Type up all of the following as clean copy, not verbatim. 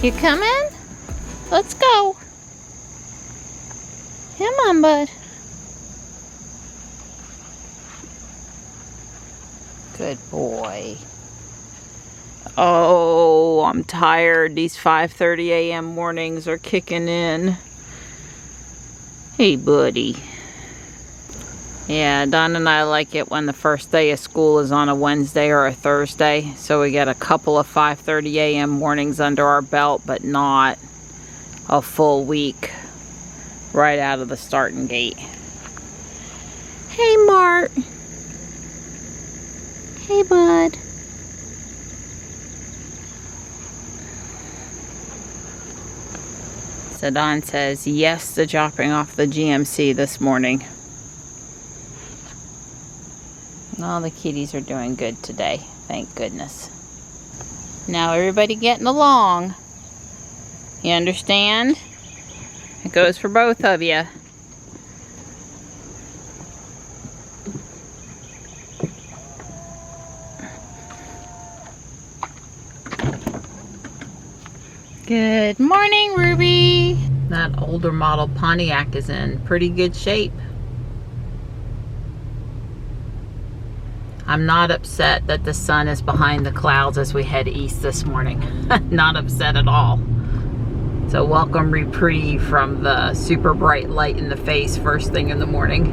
You coming? Let's go. Come on, bud. Good boy. Oh, I'm tired. These 5:30 a.m. mornings are kicking in. Hey, buddy. Yeah, Don and I like it when the first day of school is on a Wednesday or a Thursday. So we get a couple of 5:30 a.m. mornings under our belt, but not a full week right out of the starting gate. Hey, Mart. Hey, bud. So Don says yes to dropping off the GMC this morning. All the kitties are doing good today, thank goodness. Now everybody getting along. You understand? It goes for both of you. Good morning, Ruby. That older model Pontiac is in pretty good shape. I'm not upset that the sun is behind the clouds as we head east this morning. Not upset at all. It's a welcome reprieve from the super bright light in the face first thing in the morning.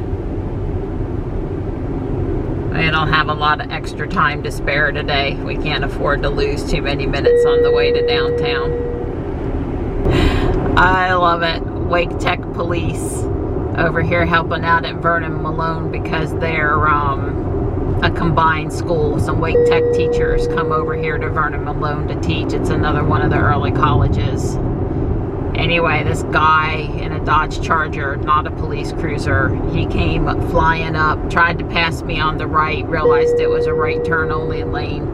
I don't have a lot of extra time to spare today. We can't afford to lose too many minutes on the way to downtown. I love it. Wake Tech Police over here helping out at Vernon Malone because they're a combined school. Some Wake Tech teachers come over here to Vernon Malone to teach. It's another one of the early colleges. Anyway, this guy in a Dodge Charger, not a police cruiser, he came flying up, tried to pass me on the right, realized it was a right turn only lane,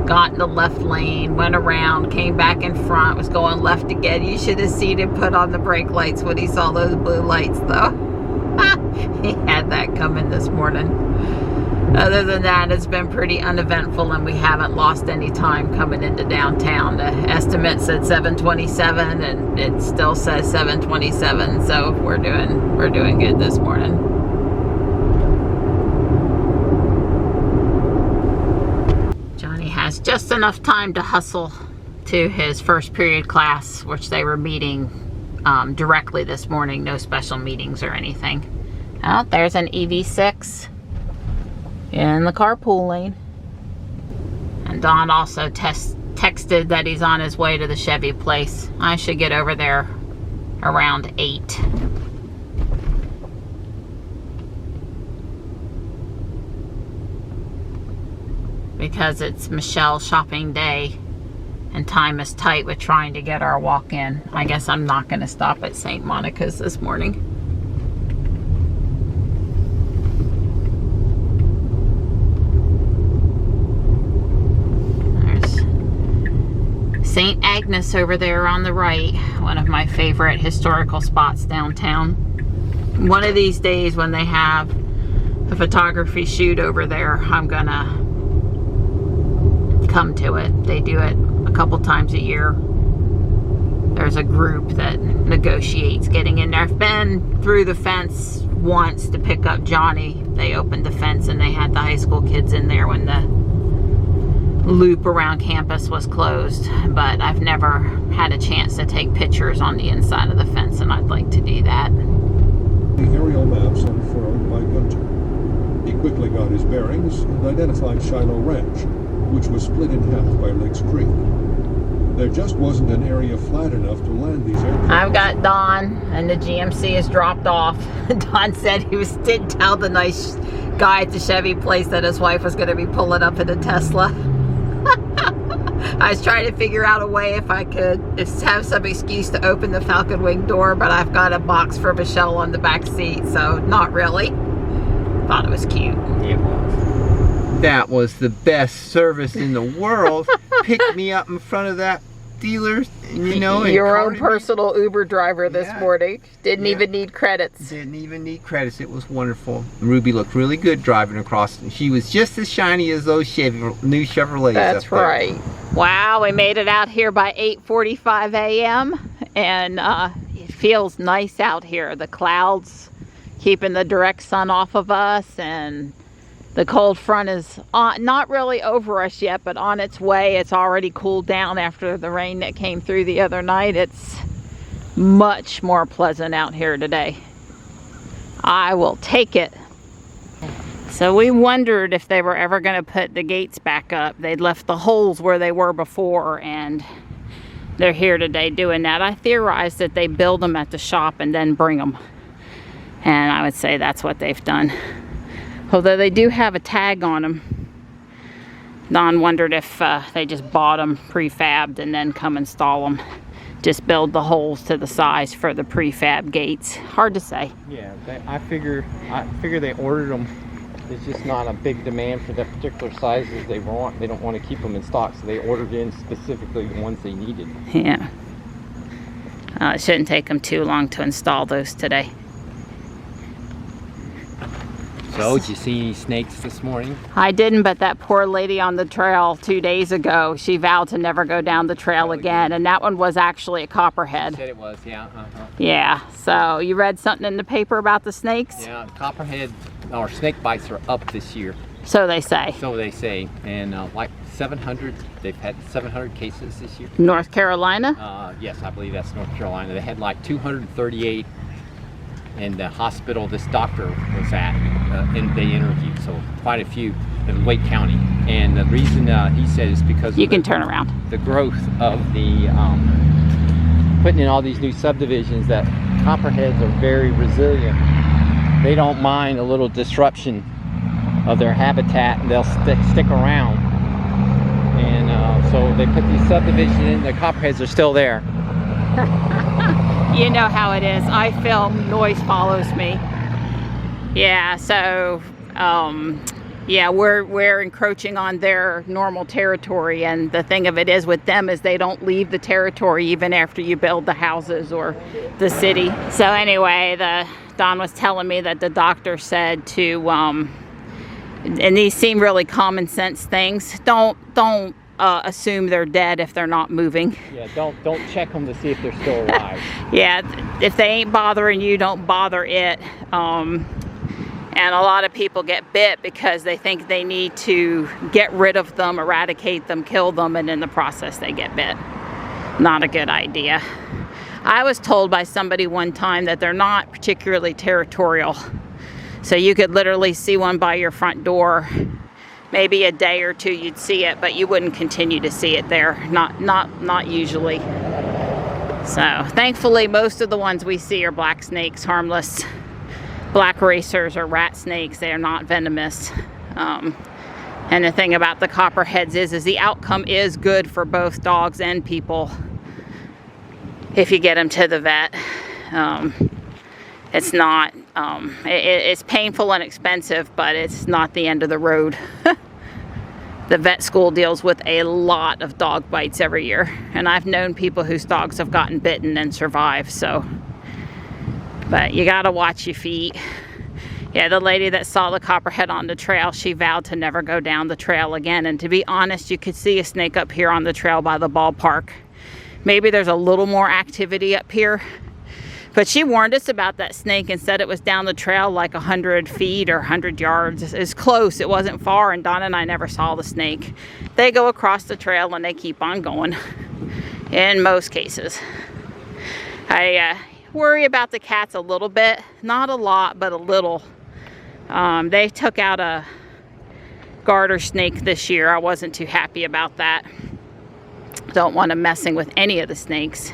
got in the left lane, went around, came back in front, was going left again. You should have seen him put on the brake lights when he saw those blue lights though. He had that coming this morning. Other than that, it's been pretty uneventful and we haven't lost any time coming into downtown. The estimate said 7:27 and it still says 7:27, so we're doing good this morning. Johnny has just enough time to hustle to his first period class, which they were meeting directly this morning, no special meetings or anything. Oh, there's an EV6 in the carpool lane. And Don also texted that he's on his way to the Chevy place. I should get over there around 8. Because it's Michelle shopping day and time is tight with trying to get our walk in. I guess I'm not going to stop at St. Monica's this morning. St. Agnes over there on the right, one of my favorite historical spots downtown. One of these days when they have a photography shoot over there, I'm gonna come to it. They do it a couple times a year. There's a group that negotiates getting in there. I've been through the fence once to pick up Johnny. They opened the fence and they had the high school kids in there when the loop around campus was closed, but I've never had a chance to take pictures on the inside of the fence, and I'd like to do that. The aerial maps unfurled by Gunter. He quickly got his bearings and identified Shiloh Ranch, which was split in half by Lakes Creek. There just wasn't an area flat enough to land these airplanes. I've got Don, and the GMC is dropped off. Don said he did tell the nice guy at the Chevy place that his wife was going to be pulling up in a Tesla. I was trying to figure out a way if I could have some excuse to open the Falcon Wing door, but I've got a box for Michelle on the back seat, so not really. Thought it was cute. That was the best service in the world. Picked me up in front of that dealer, you know. Your own personal Uber driver this morning. Didn't even need credits. Didn't even need credits. It was wonderful. Ruby looked really good driving across. She was just as shiny as those new Chevrolets. That's up there. right. Wow, we made it out here by 8:45 a.m. and it feels nice out here. The clouds keeping the direct sun off of us, and the cold front is not really over us yet, but on its way. It's already cooled down after the rain that came through the other night. It's much more pleasant out here today. I will take it. So we wondered if they were ever going to put the gates back up. They'd left the holes where they were before, and they're here today doing that. I theorized that they build them at the shop and then bring them. And I would say that's what they've done. Although they do have a tag on them. Don wondered if they just bought them prefabbed and then come install them. Just build the holes to the size for the prefab gates. Hard to say. Yeah, I figure they ordered them. There's just not a big demand for the particular sizes they want. They don't want to keep them in stock, so they ordered in specifically the ones they needed. Yeah. It shouldn't take them too long to install those today. So, did you see any snakes this morning? I didn't, but that poor lady on the trail 2 days ago, she vowed to never go down the trail again, and that one was actually a copperhead. You said it was, yeah. Yeah, so you read something in the paper about the snakes? Yeah, copperhead, or snake bites are up this year. So they say. So they say, and like 700, they've had 700 cases this year. North Carolina? Yes, I believe that's North Carolina. They had like 238 in the hospital this doctor was at, and they interviewed, so quite a few in Wake County. And the reason he said is because you can turn around. The growth of the putting in all these new subdivisions, that copperheads are very resilient. They don't mind a little disruption of their habitat, and they'll stick around. And so they put these subdivisions in, the copperheads are still there. You know how it is. I film, noise follows me. Yeah, so yeah, we're encroaching on their normal territory, and the thing of it is with them is they don't leave the territory even after you build the houses or the city. So anyway, Don was telling me that the doctor said to and these seem really common sense things. Don't assume they're dead if they're not moving. Yeah, don't check them to see if they're still alive. Yeah, if they ain't bothering you, don't bother it. And a lot of people get bit because they think they need to get rid of them, eradicate them, kill them, and in the process they get bit. Not a good idea. I was told by somebody one time that they're not particularly territorial. So you could literally see one by your front door. Maybe a day or two you'd see it, but you wouldn't continue to see it there. Not usually. So thankfully most of the ones we see are black snakes, harmless. Black racers or rat snakes. They are not venomous. And the thing about the copperheads is the outcome is good for both dogs and people if you get them to the vet. It's not, it's painful and expensive, but it's not the end of the road. The vet school deals with a lot of dog bites every year, and I've known people whose dogs have gotten bitten and survived, so. But you gotta watch your feet. Yeah, the lady that saw the copperhead on the trail, she vowed to never go down the trail again, and to be honest, you could see a snake up here on the trail by the ballpark. Maybe there's a little more activity up here. But she warned us about that snake and said it was down the trail like 100 feet or 100 yards. It's close, it wasn't far, and Donna and I never saw the snake. They go across the trail and they keep on going, in most cases. I worry about the cats a little bit, not a lot, but a little. They took out a garter snake this year. I wasn't too happy about that. Don't want them messing with any of the snakes.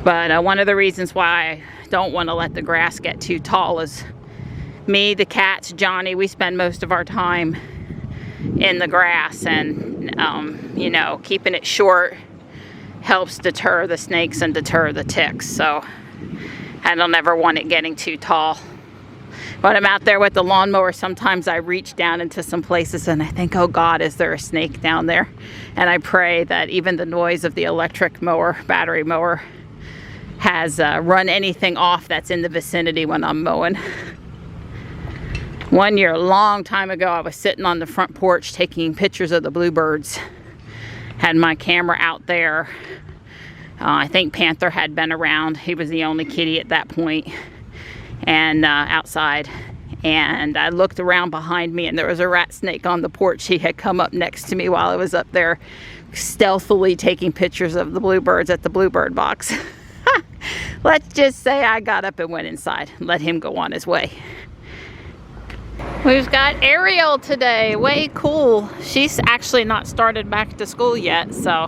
But one of the reasons why I don't want to let the grass get too tall is me, the cats, Johnny, we spend most of our time in the grass, and you know, keeping it short helps deter the snakes and deter the ticks. So I don't ever want it getting too tall. When I'm out there with the lawnmower, sometimes I reach down into some places and I think, oh God, is there a snake down there? And I pray that even the noise of the electric mower, battery mower, has run anything off that's in the vicinity when I'm mowing. One year, a long time ago, I was sitting on the front porch taking pictures of the bluebirds, Had my camera out there. I think Panther had been around. He was the only kitty at that point, and outside. And I looked around behind me, and there was a rat snake on the porch. He had come up next to me while I was up there stealthily taking pictures of the bluebirds at the bluebird box. Let's just say I got up and went inside, let him go on his way. We've got Ariel today. Way cool. She's actually not started back to school yet, so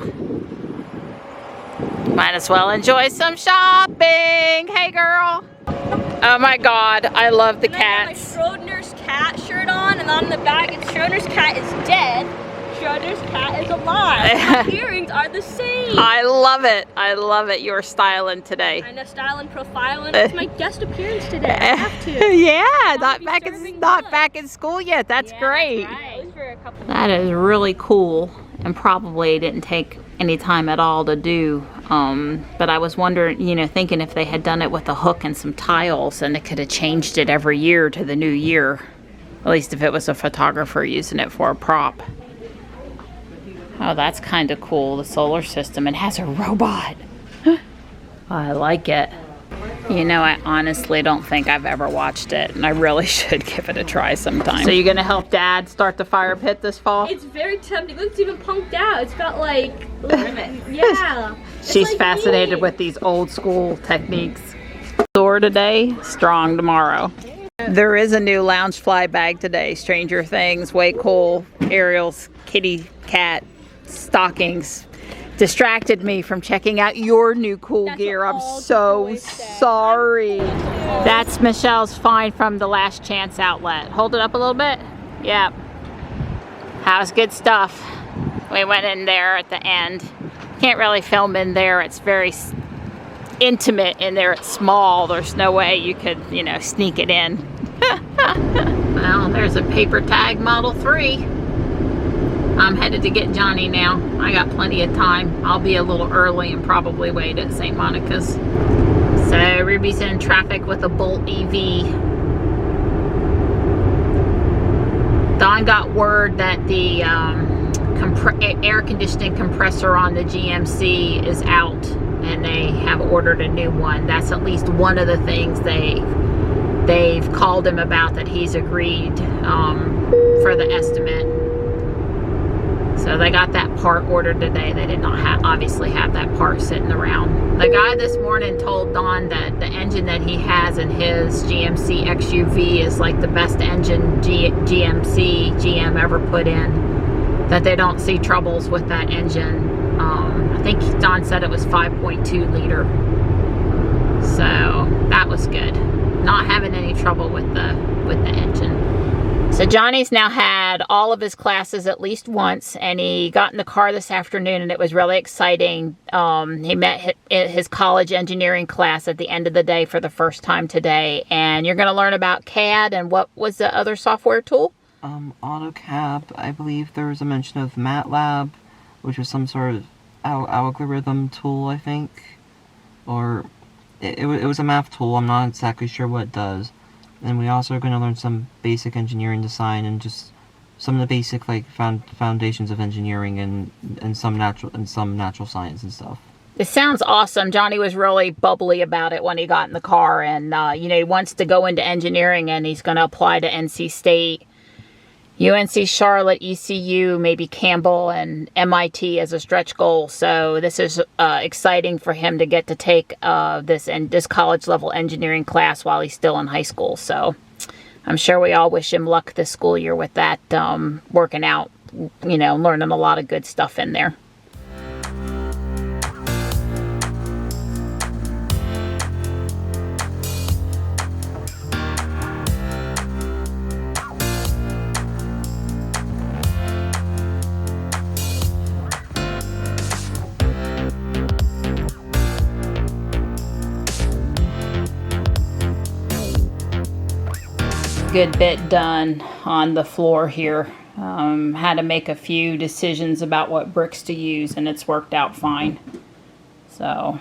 might as well enjoy some shopping. Hey, girl. Oh my God, I love the cats. I have my Schrodinger's cat shirt on, and on the back it's Schrodinger's cat is dead, Schrodinger's cat is alive. My earrings are the same. I love it. I love it. You're styling today. I know, styling, profiling. It's my guest appearance today. I have to. Yeah, not back in school yet. That's great. That's right. That is really cool, and probably didn't take any time at all to do. But I was wondering, you know, thinking if they had done it with a hook and some tiles, and it could have changed it every year to the new year. At least if it was a photographer using it for a prop. Oh, that's kind of cool, the solar system. It has a robot. I like it. You know, I honestly don't think I've ever watched it, and I really should give it a try sometime. So you're gonna help Dad start the fire pit this fall? It's very tempting. Look, it's even punked out. It's got like, yeah. She's like fascinated with these old school techniques. Sore today, strong tomorrow. There is a new Loungefly bag today. Stranger Things, way cool. Ariel's kitty cat stockings distracted me from checking out your new cool gear. I'm so sorry. That's Michelle's find from the Last Chance outlet. Hold it up a little bit. Yep. How's good stuff? We went in there at the end. Can't really film in there. It's very intimate in there. It's small. There's no way you could, you know, sneak it in. Well, there's a paper tag Model 3. I'm headed to get Johnny now. I got plenty of time. I'll be a little early and probably wait at St. Monica's. So Ruby's in traffic with a Bolt EV. Don got word that the air conditioning compressor on the GMC is out, and they have ordered a new one. That's at least one of the things they've called him about, that he's agreed for the estimate. So they got that part ordered today. They did not obviously have that part sitting around. The guy this morning told Don that the engine that he has in his GMC XUV is like the best engine GM ever put in. That they don't see troubles with that engine. I think Don said it was 5.2 liter. So that was good. Not having any trouble with the engine. So Johnny's now had all of his classes at least once, and he got in the car this afternoon, and it was really exciting. He met his college engineering class at the end of the day for the first time today, and you're going to learn about CAD, and what was the other software tool? AutoCAD. I believe there was a mention of MATLAB, which was some sort of algorithm tool, I think. Or it was a math tool. I'm not exactly sure what it does. And we also are going to learn some basic engineering design and just some of the basic like foundations of engineering and some natural science and stuff. It sounds awesome. Johnny was really bubbly about it when he got in the car, and you know, he wants to go into engineering, and he's going to apply to NC State, UNC Charlotte, ECU, maybe Campbell, and MIT as a stretch goal. So this is exciting for him to get to take this college level engineering class while he's still in high school. So I'm sure we all wish him luck this school year with that, working out, you know, learning a lot of good stuff in there. Good bit done on the floor here. Had to make a few decisions about what bricks to use, and it's worked out fine. So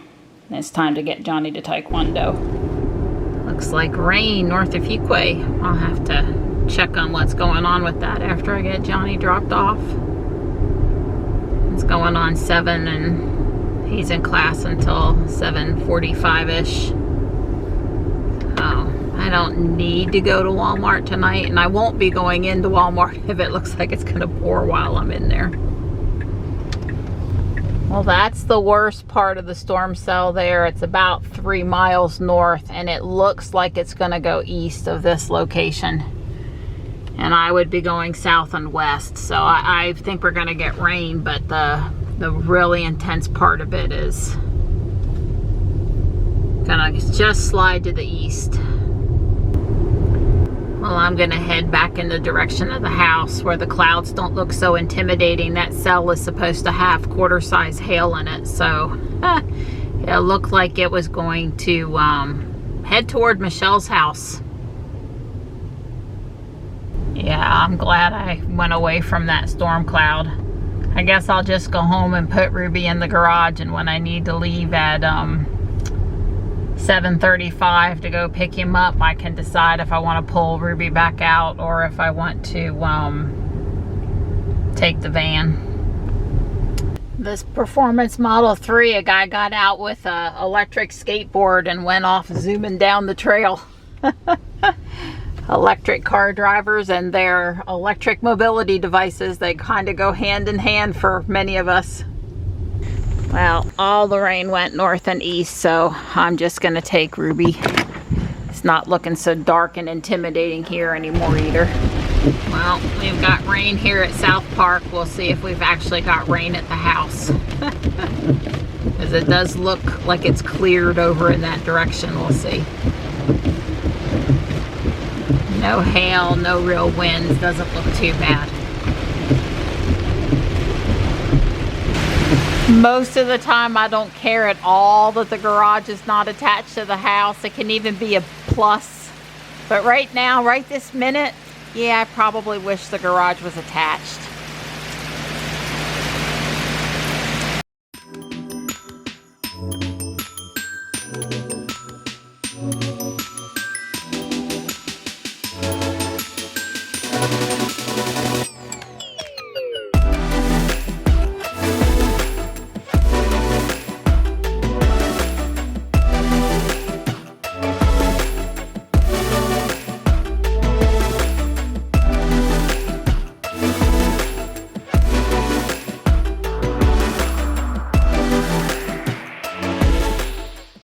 it's time to get Johnny to Taekwondo. Looks like rain north of Fuquay. I'll have to check on what's going on with that after I get Johnny dropped off. It's going on 7 and he's in class until 7:45-ish. I don't need to go to Walmart tonight, and I won't be going into Walmart if it looks like it's gonna pour while I'm in there. Well, that's the worst part of the storm cell there. It's about 3 miles north, and it looks like it's gonna go east of this location. And I would be going south and west, so I think we're gonna get rain, but the really intense part of it is gonna just slide to the east. Well, I'm gonna head back in the direction of the house where the clouds don't look so intimidating. That cell is supposed to have quarter-size hail in it, so it looked like it was going to head toward Michelle's house. Yeah, I'm glad I went away from that storm cloud. I guess I'll just go home and put Ruby in the garage, and when I need to leave at 7:35 to go pick him up, I can decide if I want to pull Ruby back out or if I want to take the van. This Performance Model 3, a guy got out with an electric skateboard and went off zooming down the trail. Electric car drivers and their electric mobility devices, they kind of go hand in hand for many of us. Well, all the rain went north and east, so I'm just gonna take Ruby. It's not looking so dark and intimidating here anymore either. Well, we've got rain here at South Park. We'll see if we've actually got rain at the house. Because it does look like it's cleared over in that direction. We'll see. No hail, no real winds. Doesn't look too bad. Most of the time I don't care at all that the garage is not attached to the house. It can even be a plus. But right now, right this minute, yeah, I probably wish the garage was attached.